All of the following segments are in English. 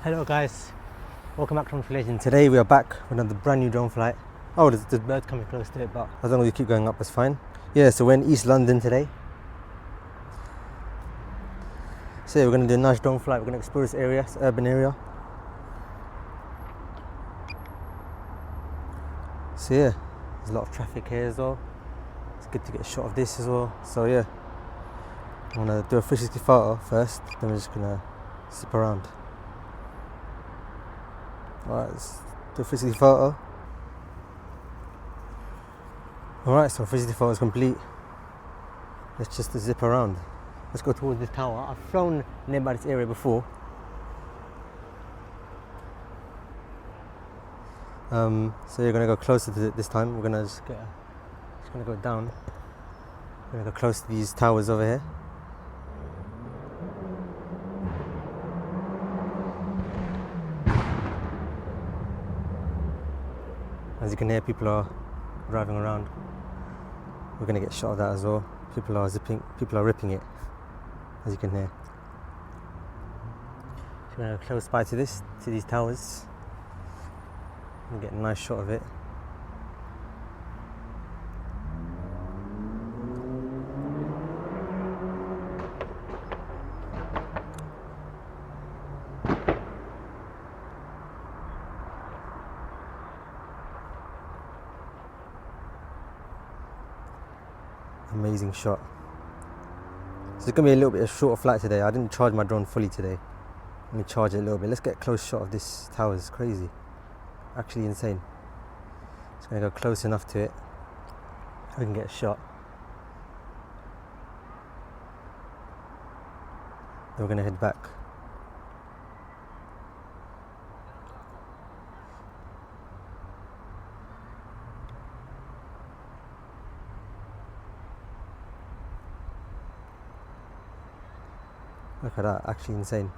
Hello guys, welcome back to Conflation. Today we are back with another brand new drone flight. Oh, there's birds coming close to it, but as long as you keep going up, it's fine. Yeah, so we're in East London today. So yeah, we're going to do a nice drone flight. We're going to explore this area, this urban area. So yeah, there's a lot of traffic here as well. It's good to get a shot of this as well. So yeah, I'm going to do a 360 photo first, then we're just going to zip around. Alright, let's do a 360 photo. Alright, so 360 photo is complete. Let's just zip around. Let's go towards this tower. I've flown nearby this area before. So you're gonna go closer to it this time. We're gonna just gonna go down. We're gonna go close to these towers over here. As you can hear, people are driving around. We're gonna get a shot of that as well. People are ripping it, as you can hear. So we're gonna go close by to these towers, and get a nice shot of it. Amazing shot. So it's gonna be a little bit of a shorter flight today. I didn't charge my drone fully today. Let me charge it a little bit. Let's get a close shot of this tower. It's crazy, actually insane. Just gonna go close enough to it so we can get a shot. Then we're gonna head back. Look at that, actually insane.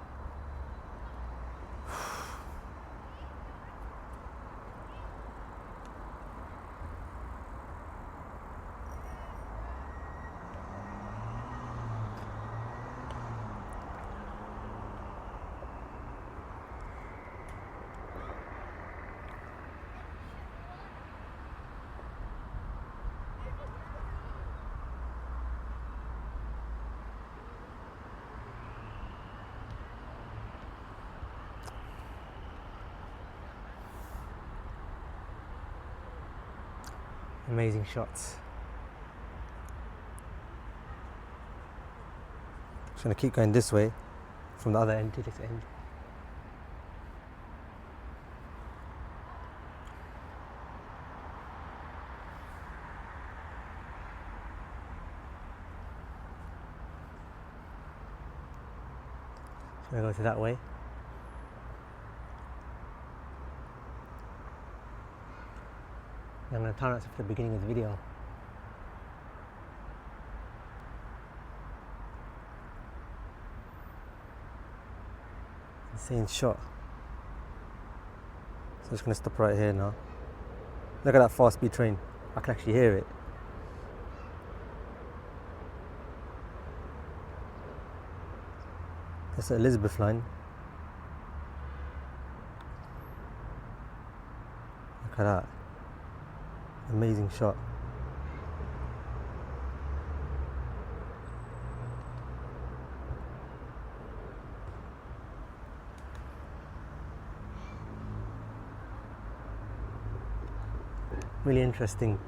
Amazing shots. Just gonna keep going this way from the other end to this end. Just gonna go to that way. I'm going to turn it for the beginning of the video. Insane shot. So I'm just going to stop right here now. Look at that fast speed train. I can actually hear it. That's the Elizabeth line. Look at that. Amazing shot. Really interesting.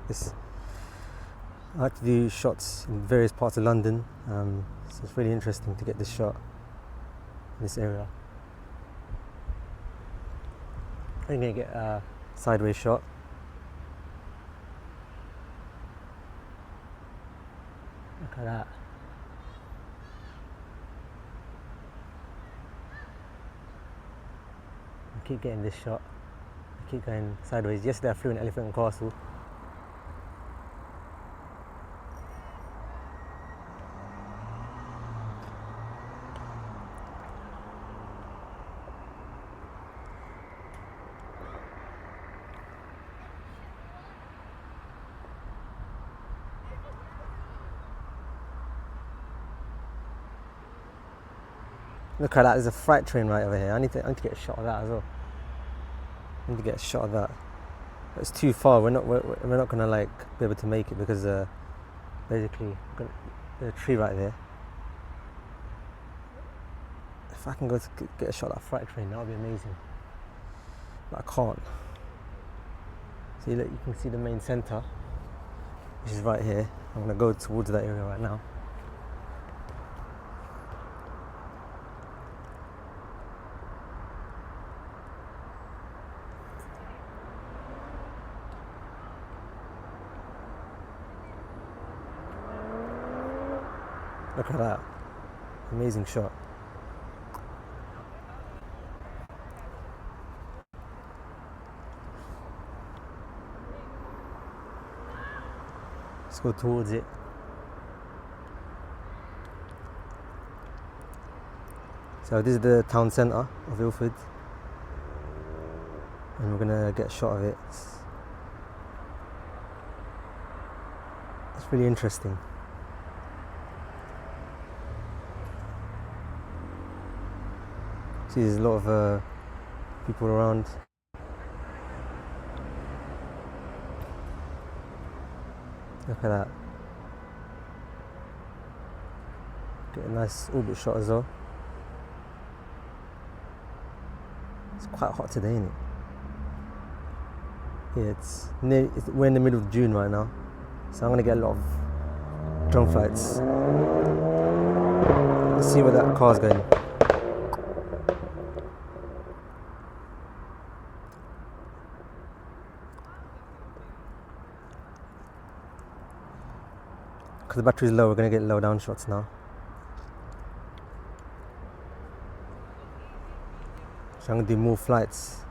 I like to do shots in various parts of London, so it's really interesting to get this shot in this area. I'm going to get a sideways shot. Look at that. I keep getting this shot. I keep going sideways. Yesterday I flew in Elephant and Castle. Look at that, there's a freight train right over here. I need to get a shot of that as well. I need to get a shot of that. It's too far. We're not gonna like be able to make it because basically there's a tree right there. If I can go to get a shot of that freight train, that would be amazing. But I can't. See, look, you can see the main centre, which is right here. I'm gonna go towards that area right now. Look at that. Amazing shot. Let's go towards it. So this is the town centre of Ilford. And we're gonna get a shot of it. It's really interesting. See, there's a lot of people around. Look at that. Get a nice orbit shot as well. It's quite hot today, isn't it? Yeah, we're in the middle of June right now, so I'm gonna get a lot of drone flights. Let's see where that car's going. Because the battery's low, we're going to get low down shots now. So I'm going to do more flights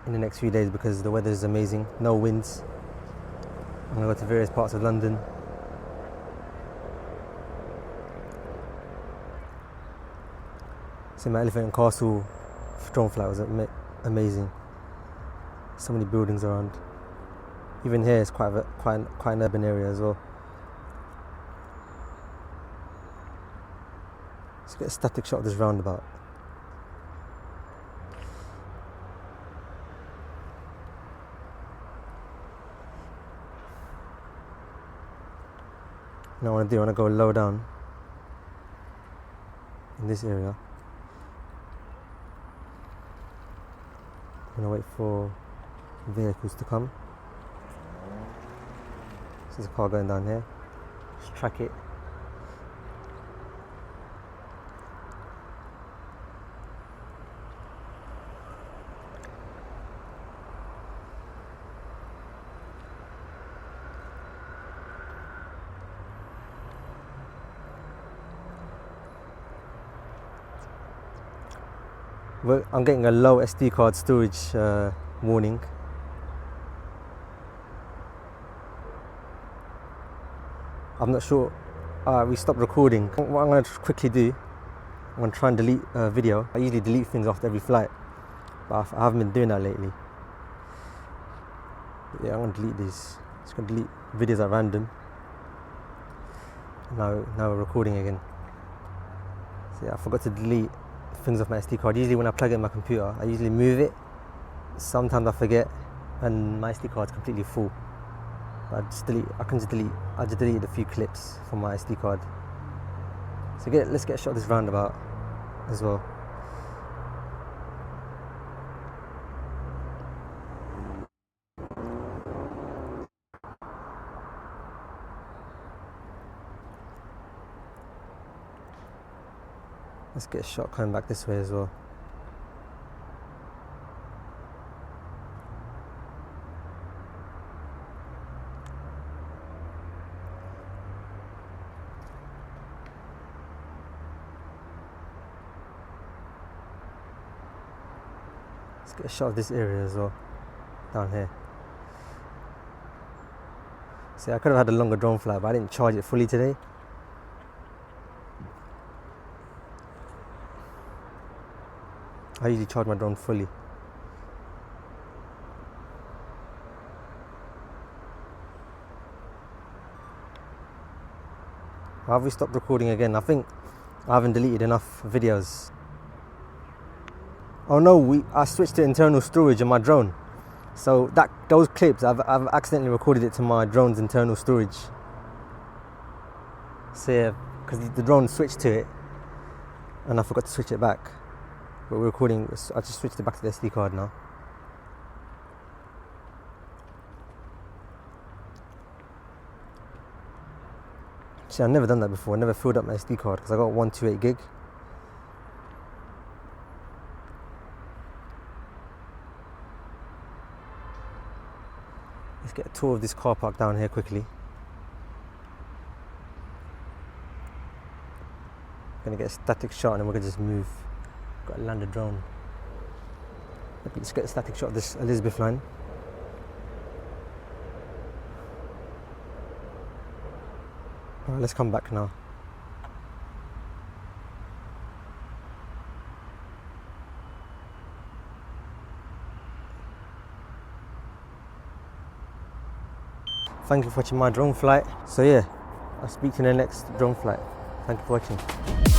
in the next few days because the weather is amazing, no winds. I'm going to go to various parts of London. See, my Elephant and Castle drone flight was amazing. So many buildings around. Even here it's quite an urban area as well. Let's get a static shot of this roundabout. Now I want to go low down in this area. I'm going to wait for vehicles to come. There's a car going down here. Just track it. Well, I'm getting a low SD card storage warning. I'm not sure. We stopped recording. What I'm going to quickly do, I'm going to try and delete a video. I usually delete things after every flight, but I haven't been doing that lately. But yeah, I'm going to delete these. Just going to delete videos at random. Now we're recording again. So yeah, I forgot to delete things off my SD card. Usually when I plug it in my computer, I usually move it. Sometimes I forget and my SD card's completely full. I just delete a few clips from my SD card. So let's get a shot of this roundabout as well. Let's get a shot coming back this way as well. Let's get a shot of this area as well, down here. See, I could have had a longer drone flight, but I didn't charge it fully today. I usually charge my drone fully. Why have we stopped recording again? I think I haven't deleted enough videos. Oh no, I switched to internal storage on my drone. So those clips, I've accidentally recorded it to my drone's internal storage. So yeah, because the drone switched to it, and I forgot to switch it back. But we're recording, I just switched it back to the SD card now. See, I've never done that before. I never filled up my SD card because I got 128 gig. Let's get a tour of this car park down here quickly. Gonna get a static shot and then we're gonna just move. Got to land a drone. Let's get a static shot of this Elizabeth line. Alright, let's come back now. Thank you for watching my drone flight. So yeah, I'll speak to you in the next drone flight. Thank you for watching.